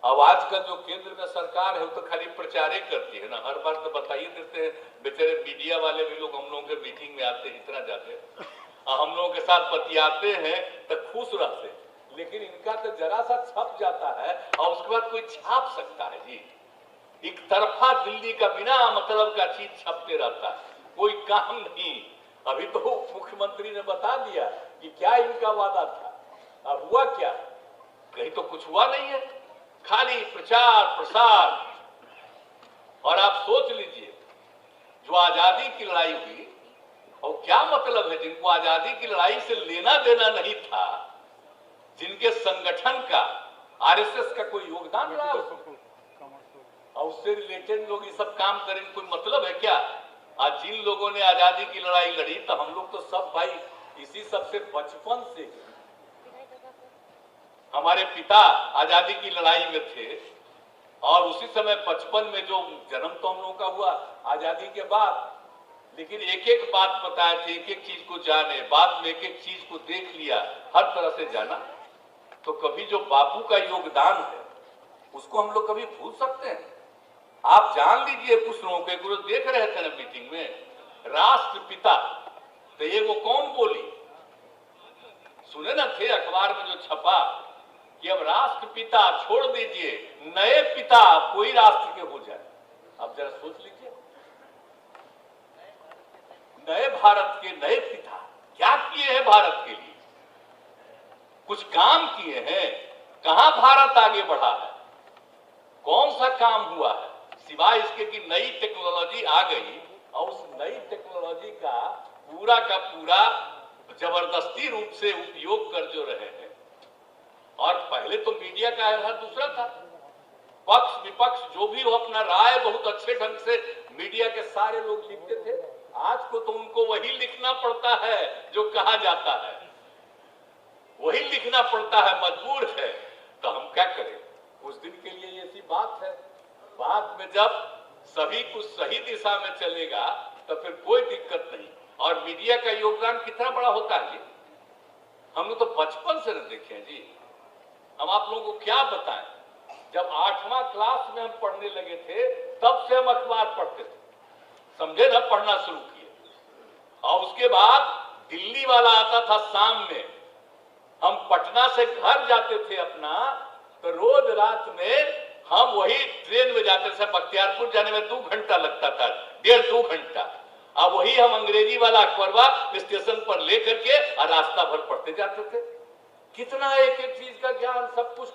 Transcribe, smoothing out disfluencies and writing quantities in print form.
अब आज का जो केंद्र में सरकार है वो तो खाली प्रचार ही करती है ना, हर बार तो बताइए देते हैं। बेचारे मीडिया वाले भी लोग हम लोगों के मीटिंग में आते हैं, इतना जाते हैं और हम लोगों के साथ बतियाते हैं तो खुश रहते हैं, लेकिन इनका तो जरा सा छप जाता है और उसके बाद कोई छाप सकता है जी। एक तरफा दिल्ली का बिना मतलब का चीज छपते रहता है, कोई काम नहीं। अभी तो मुख्यमंत्री ने बता दिया कि क्या इनका वादा था, अब हुआ क्या? कहीं तो कुछ हुआ नहीं है, खाली प्रचार प्रसार। और आप सोच लीजिए, जो आजादी की लड़ाई हुई और क्या मतलब है, जिनको आजादी की लड़ाई से लेना देना नहीं था, जिनके संगठन का आरएसएस का कोई योगदान रहा और उससे रिलेटेड लोग ये सब काम करें, कोई मतलब है क्या? आज जिन लोगों ने आजादी की लड़ाई लड़ी, तो हम लोग तो सब भाई इसी सबसे बचपन से, हमारे पिता आजादी की लड़ाई में थे और उसी समय बचपन में जो जन्म तो हम लोगों का हुआ आजादी के बाद, लेकिन एक एक बात बताए थे, एक एक चीज को जाने, बाद में एक एक चीज को देख लिया, हर तरह से जाना। तो कभी जो बापू का योगदान है उसको हम लोग कभी भूल सकते हैं? आप जान लीजिए, कुछ लोगों के गुरु देख रहे थे ना मीटिंग में, राष्ट्रपिता, तो ये वो कौन बोली? सुने ना थे अखबार में जो छपा कि अब राष्ट्रपिता छोड़ दीजिए, नए पिता कोई राष्ट्र के हो जाए। अब जरा सोच लीजिए, नए भारत के नए पिता क्या किए हैं भारत के लिए? कुछ काम किए हैं? कहां भारत आगे बढ़ा है? कौन सा काम हुआ है सिवाय इसके कि नई टेक्नोलॉजी आ गई और उस नई टेक्नोलॉजी का पूरा जबरदस्ती रूप से उपयोग कर जो रहे हैं। और पहले तो मीडिया का व्यवहार दूसरा था, पक्ष विपक्ष जो भी हो अपना राय बहुत अच्छे ढंग से मीडिया के सारे लोग लिखते थे। आज को तो उनको वही लिखना पड़ता है जो कहा जाता है, वही लिखना पड़ता है, मजबूर है। तो हम क्या करें? कुछ दिन के लिए ऐसी बात है, बाद में जब सभी कुछ सही दिशा में चलेगा तो फिर कोई दिक्कत नहीं। और मीडिया का योगदान कितना बड़ा होता है जी, हम लोग तो बचपन से न देखे हैं जी। हम आप लोगों को क्या बताएं, जब 8वां क्लास में हम पढ़ने लगे थे तब से हम अखबार पढ़ते थे, समझे ना, पढ़ना शुरू किए। और उसके बाद दिल्ली वाला आता था शाम में, हम पटना से घर जाते थे अपना, तो रोज रात में हम वही ट्रेन में जाते थे, बख्तियारपुर जाने में 2 घंटा लगता था, 1.5-2 घंटा। अब वही हम अंग्रेजी वाला अखबारवा स्टेशन पर लेकर के और रास्ता भर पढ़ते जाते थे। कितना एक एक चीज का ज्ञान, सब कुछ